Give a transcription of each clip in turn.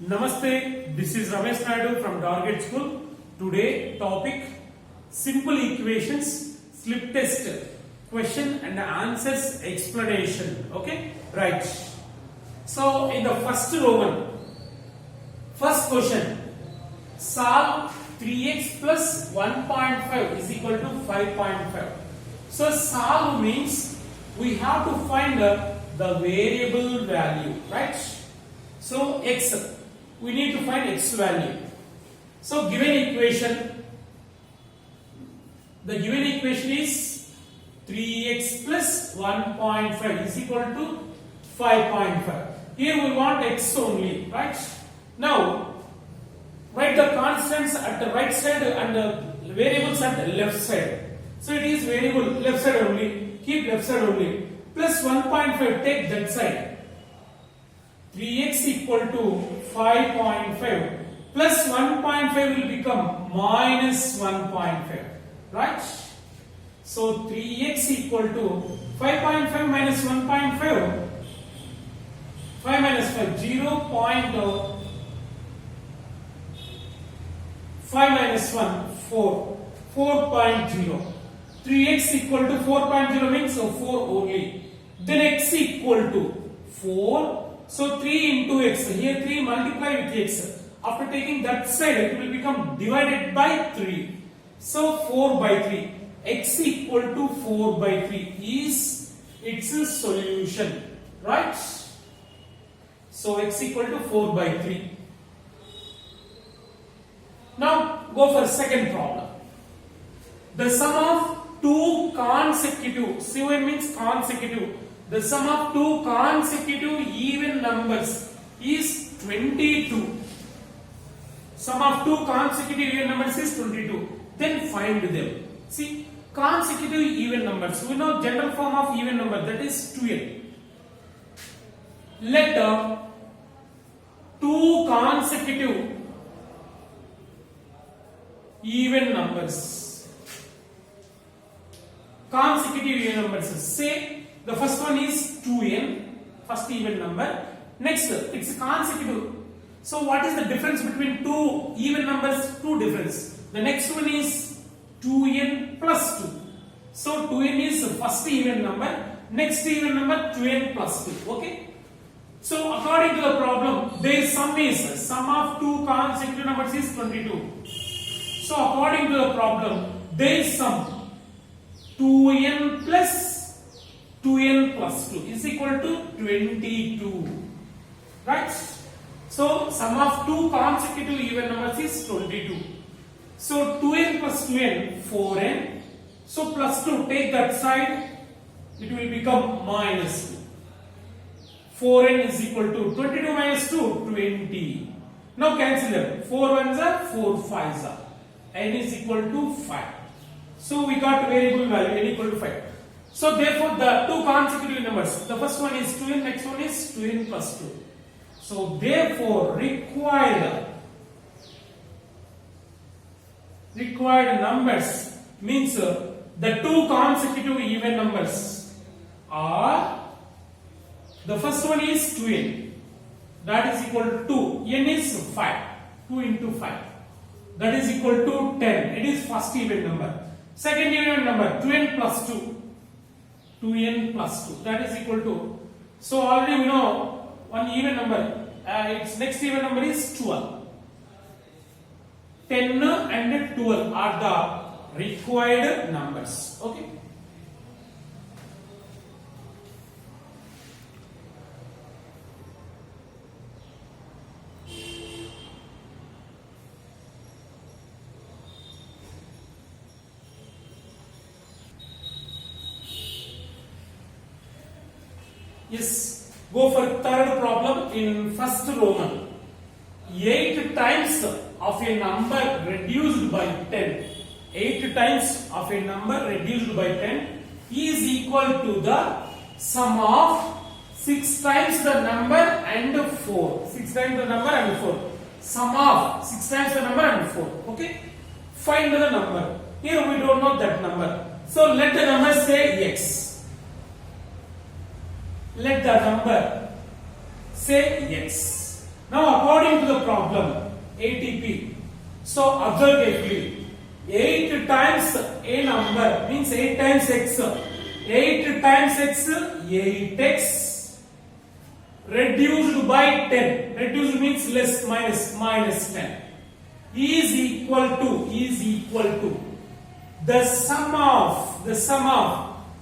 Namaste, this is Ramesh Naidu from Target School. Today topic simple equations slip test question and answers explanation. Okay, right. So in the first Roman, first question, solve 3x plus 1.5 is equal to 5.5. So solve means we have to find the variable value, right? So x, we need to find x value. So given equation, the given equation is 3x plus 1.5 is equal to 5.5. Here we want x only, right? Now write the constants at the right side and the variables at the left side. So it is variable left side only, keep left side only. Plus 1.5, take that side. 3x equal to 5.5 plus 1.5 will become minus 1.5, right? So 3x equal to 5.5 minus 1.5, 5 minus 5, 0.5 minus 1, 4, 4.0. 3x equal to 4.0 means 4 only. Then x equal to 4. So 3 into x, here 3 multiply with x. After taking that side, it will become divided by 3. So 4 by 3. X equal to 4 by 3 is its solution, right? So x equal to 4 by 3. Now go for second problem. The sum of two consecutive, CON means consecutive. The sum of two consecutive even numbers is 22. Sum of two consecutive even numbers is 22. Then find them. See, consecutive even numbers. We know general form of even number, that is 2n. Let two consecutive even numbers. Consecutive even numbers. Say the first one is 2n, first even number. Next, it's consecutive. So what is the difference between two even numbers? Two difference. The next one is 2n plus 2. So 2n is first even number. Next even number 2n plus 2. Okay. So according to the problem, their sum of two consecutive numbers is 22. So according to the problem, their sum 2n plus 2n plus 2 is equal to 22, right? So sum of two consecutive even numbers is 22. So 2n plus 2n, 4n. So plus 2, take that side, it will become minus 2. 4n is equal to 22 minus 2, 20. Now cancel them. 4 ones are 4 5s are. N is equal to 5. So we got variable value n equal to 5. So therefore the two consecutive numbers, the first one is 2n, next one is 2n plus 2. So therefore required numbers means the two consecutive even numbers are, the first one is 2n, that is equal to 2, n is 5, 2 into 5, that is equal to 10, it is first even number. Second even number 2n plus 2, 2n plus 2, that is equal to, so already we know one even number, its next even number is 12. 10 and 12 are the required numbers. Okay. Yes, go for third problem in first Roman. 8 times of a number reduced by 10. 8 times of a number reduced by 10 is equal to the sum of 6 times the number and 4. 6 times the number and 4. Sum of 6 times the number and 4. Okay. Find the number. Here we don't know that number. So let the number say x. Let the number say x. Now according to the problem, ATP. So observe carefully. 8 times a number means 8 times x. 8 times x, 8x reduced by 10. Reduced means less, minus 10 is equal to the sum of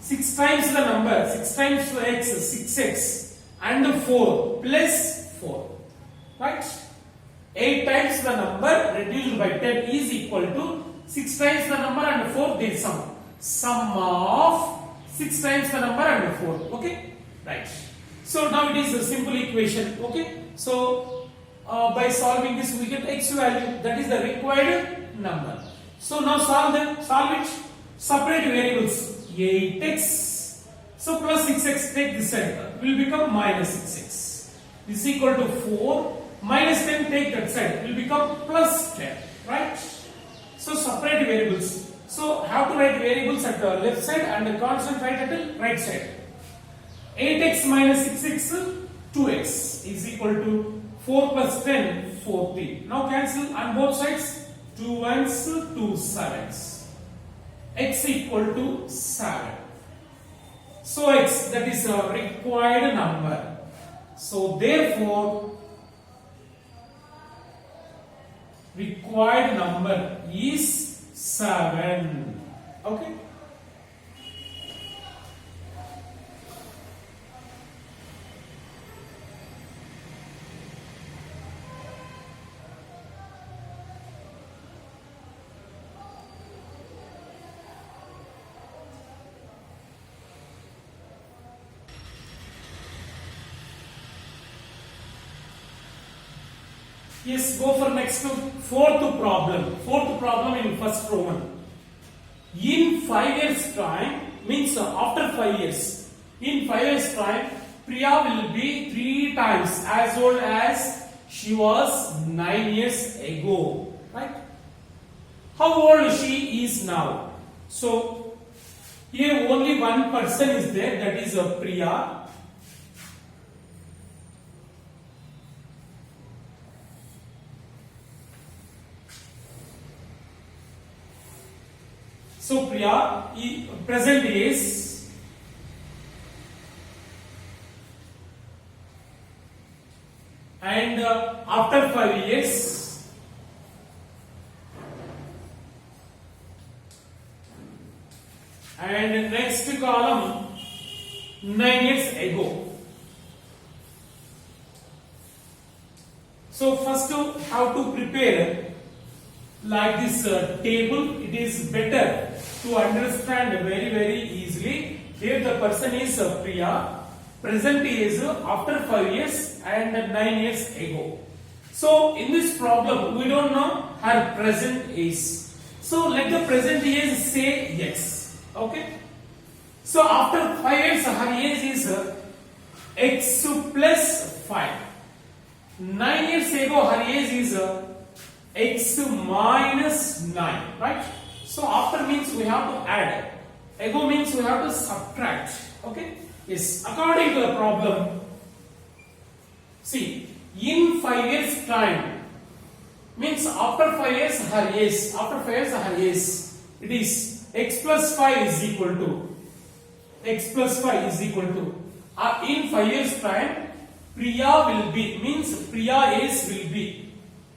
6 times the number, 6 times x, 6x and 4 plus 4. Right? 8 times the number reduced by 10 is equal to 6 times the number and 4 their sum. Sum of 6 times the number and 4. Okay? Right. So now it is a simple equation. Okay? So by solving this we get x value, that is the required number. So now solve it. Separate variables 8x. So plus 6x, take this side, will become minus 6x is equal to 4. Minus 10, take that side, will become plus 10. Right? So separate variables. So how to write variables at the left side and the constant right at the right side. 8x minus 6x, 2x is equal to 4 plus 10, 40. Now cancel on both sides. 2 1s, 2 7s. X equal to 7. So x, that is a required number. So therefore, required number is 7. Okay? Yes, go for next fourth problem. Fourth problem in first Roman. In 5 years time, means after 5 years. In 5 years time, Priya will be 3 times as old as she was 9 years ago. Right? How old she is now? So here only one person is there, that is Priya. So Priya, present is and after 5 years and next column 9 years ago. So first how to prepare like this table, it is better to understand very easily. Here the person is Priya, present is after 5 years and 9 years ago. So in this problem we don't know her present is. So let the present age say yes. Okay. So after 5 years her age is x plus 5. 9 years ago her age is x minus 9. Right. So after means we have to add. Ago means we have to subtract. Okay. Yes. According to the problem, see, in 5 years time means after 5 years her age. After 5 years her age, it is x plus 5 is equal to x plus 5 is equal to in 5 years time Priya will be, means Priya age will be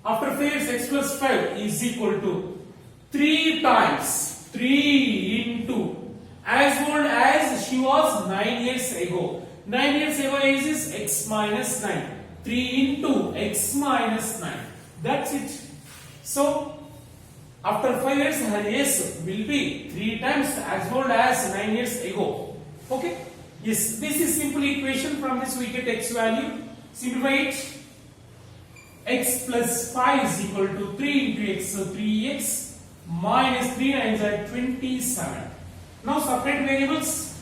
after 5 years x plus 5 is equal to 3 times 3 into as old as she was 9 years ago. 9 years ago age is x minus 9. 3 into x minus 9. That's it. So after 5 years her age will be 3 times as old as 9 years ago. Okay. Yes, this is simple equation. From this we get x value. Simplify it. X plus 5 is equal to 3 into x, so 3x minus 3 9s are 27. Now separate variables.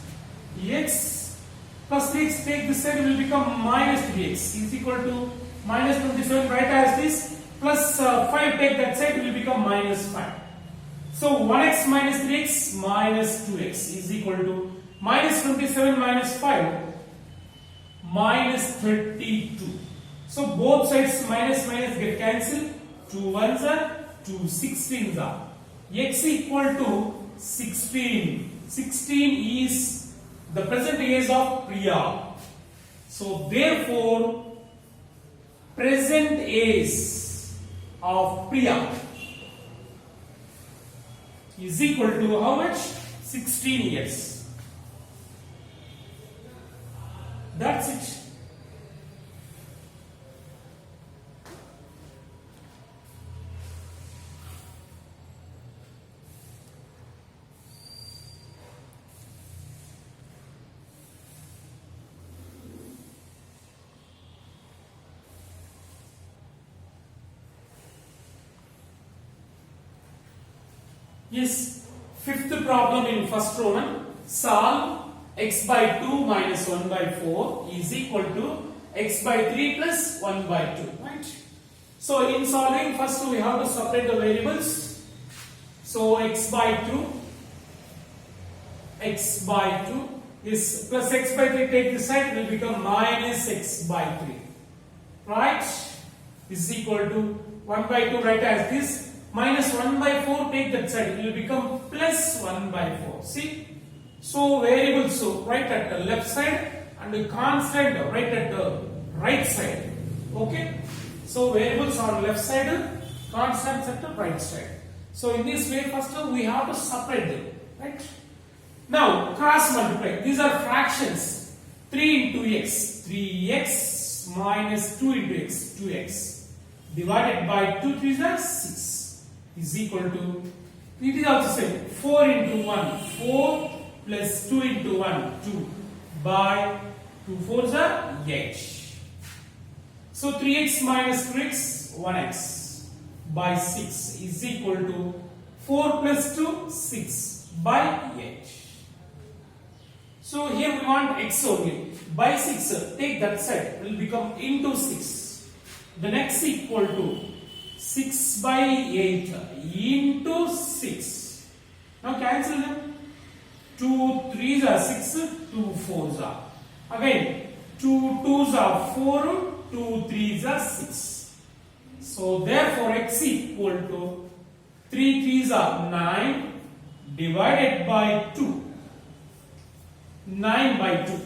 X plus 3x, take this side, will become minus 3x is equal to minus 27. Write as this, plus 5, take that side, will become minus 5. So 1x minus 3x minus 2x is equal to minus 27 minus 5 minus 32. So both sides minus minus get cancelled. 2 ones are 2 16s are. X equal to 16. 16 is the present age of Priya. So therefore, present age of Priya is equal to how much? 16 years. That's it. Yes, fifth problem in first Roman. Solve x by 2 minus 1 by 4 is equal to x by 3 plus 1 by 2. Right? So in solving, first we have to separate the variables. So x by 2 is plus x by 3, take this side, will become minus x by 3. Right? Is equal to 1 by 2, write as this. Minus 1 by 4, take that side, it will become plus 1 by 4. See? So variables, so right at the left side and the constant right at the right side. Okay? So variables on left side, constants at the right side. So in this way, first we have to separate them. Right? Now, cross multiply. These are fractions. 3 into x, 3x minus 2 into x, 2x. Divided by 2 3s are 6. Is equal to, it is also same, 4 into 1, 4 plus 2 into 1, 2 by 2 4s are 8. So 3x minus 2x, 1x by 6 is equal to 4 plus 2, 6 by 8. So here we want x only. By 6, take that side, will become into 6. The next equal to 6 by 8 into 6. Now cancel them. 2 3s are 6, 2 4s are. Again, 2 2s are 4, 2 3s are 6. So therefore x equal to 3 3s are 9 divided by 2. 9 by 2.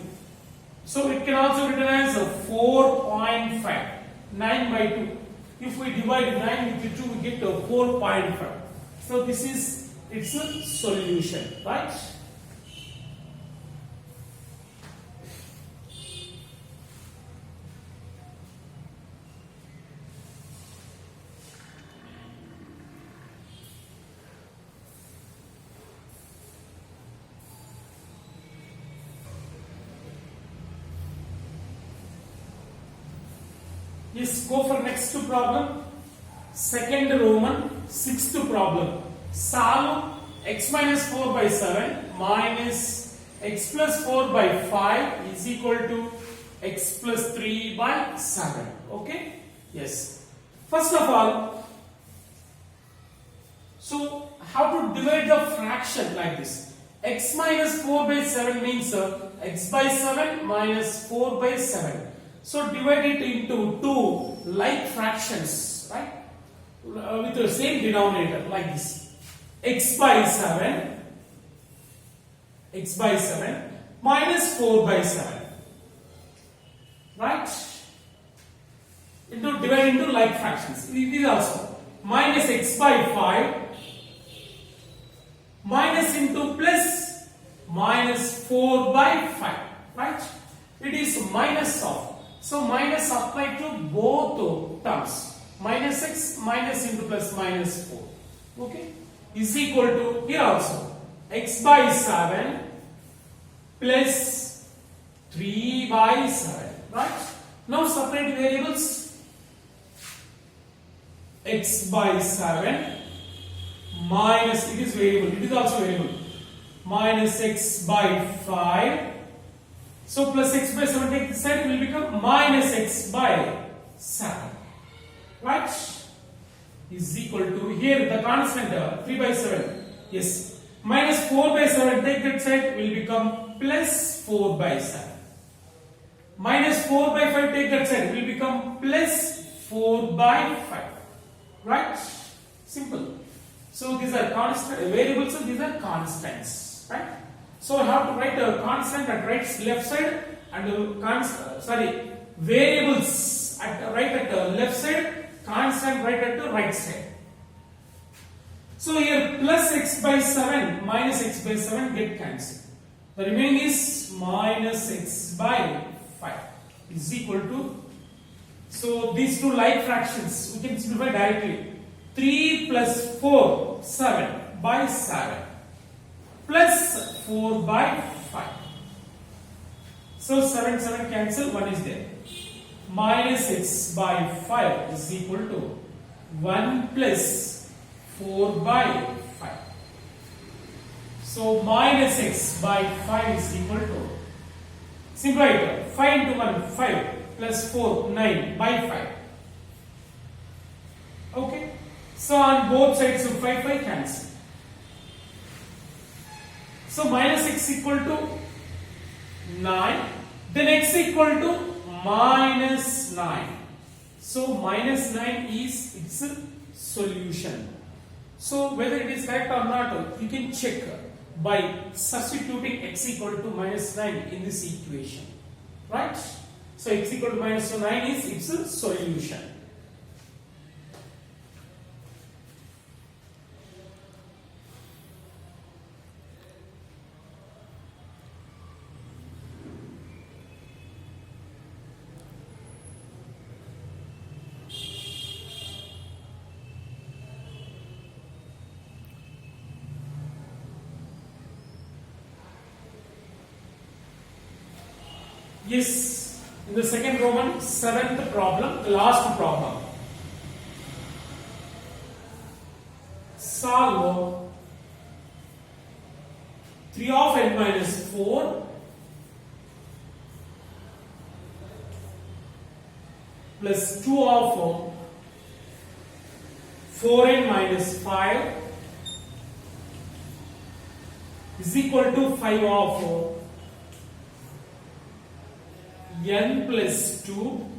So it can also written as a 4.5. 9 by 2. If we divide 9 with 2, we get a 4.5. So this is its a solution, right? Yes, go for next problem. Second Roman, sixth problem. Solve x minus 4 by 7 minus x plus 4 by 5 is equal to x plus 3 by 7. Okay? Yes. First of all, so how to divide the fraction like this? X minus 4 by 7 means x by 7 minus 4 by 7. So divide it into two like fractions, right? With the same denominator like this. X by 7 minus 4 by 7. Right? Divide into like fractions. It is also minus x by 5 minus into plus minus 4 by 5. Right? It is minus of. So minus applied to both terms. Minus x minus into plus minus 4. Okay? Is equal to here also x by 7 plus 3 by 7. Right? Now separate variables. X by 7 minus, it is variable, it is also variable, minus x by 5. So plus x by 7, take this side, will become minus x by 7. Right? Is equal to, here the constant 3 by 7. Yes. Minus 4 by 7, take that side, will become plus 4 by 7. Minus 4 by 5, take take that side, it will become plus 4 by 5. Right? Simple. So these are constant variables, so these are constants. Right? So I have to write a constant at left side and variables at left side, constant right at the right side. So here plus x by 7 minus x by 7 get cancelled. The remaining is minus x by 5 is equal to, so these two like fractions we can simplify directly. 3 plus 4, 7 by 7 plus 4 by 5. So 7 cancel, 1 is there. Minus x by 5 is equal to 1 plus 4 by 5. So minus x by 5 is equal to, simplify it, 5 into 1, 5 plus 4, 9 by 5. Okay. So on both sides of 5 cancel. So minus x equal to 9, then x equal to minus 9. So minus 9 is its solution. So whether it is correct or not, you can check by substituting x equal to minus 9 in this equation. Right? So x equal to minus 9 is its solution. Yes, in the second Roman, 7th problem, the last problem. Solve 3 of n minus 4 plus 2 of 4n minus 5 is equal to 5 of n plus 2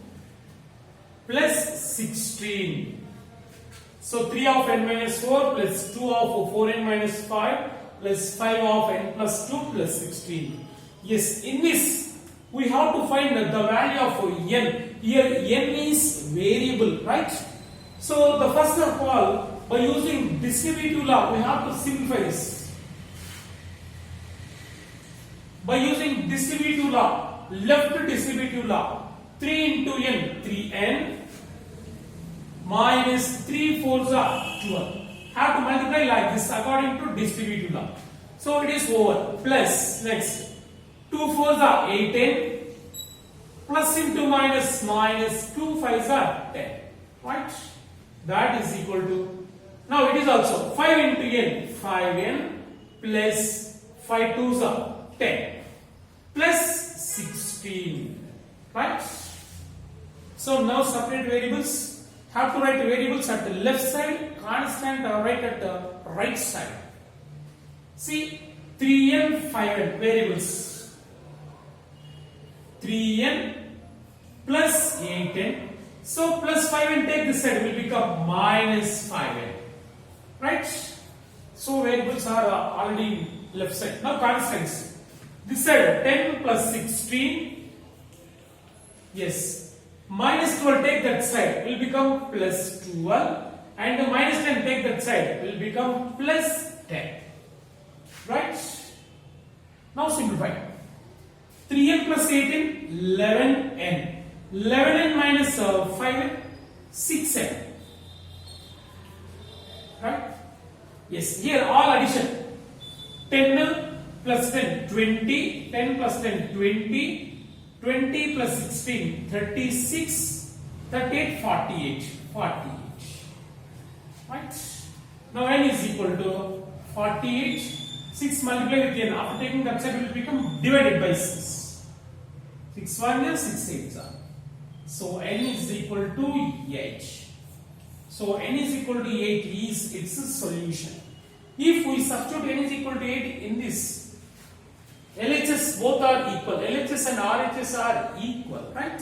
plus 16. So 3 of n minus 4 plus 2 of 4n minus 5 plus 5 of n plus 2 plus 16. Yes, in this we have to find the value of n. Here n is variable, right? So the first of all, by using distributive law, we have to simplify this. By using distributive law, left distributive law, 3 into n, 3n minus 3 4s are 12. Have to multiply like this according to distributive law. So it is over. Plus next 2 4s are 8n plus into minus 2 5s are 10. Right? That is equal to, now it is also 5 into n, 5n plus 5 2s are 10 plus 16. Right? So now separate variables. Have to write variables at the left side, constant or right at the right side. See, 3n, 5n variables. 3n plus 8n. So plus 5n take this side will become minus 5n. Right? So variables are already left side. Now constants. This side 10 plus 16. Yes. Minus 12 take that side will become plus 12 and the minus 10 take that side will become plus 10. Right? Now simplify. 3n plus 8n, 11n. 11n minus 5n, 6n. Right? Yes, here all addition. 10 plus 10, 20. 10 plus 10, 20. 20 plus 16, 36, 38, 48, 48. Right? Now n is equal to 48. 6 multiplied with n. After taking that side will become divided by 6. 6 1 is 6 8. So n is equal to 8. So n is equal to 8 is its solution. If we substitute n is equal to 8 in this, LHS both are equal. LHS and RHS are equal, right?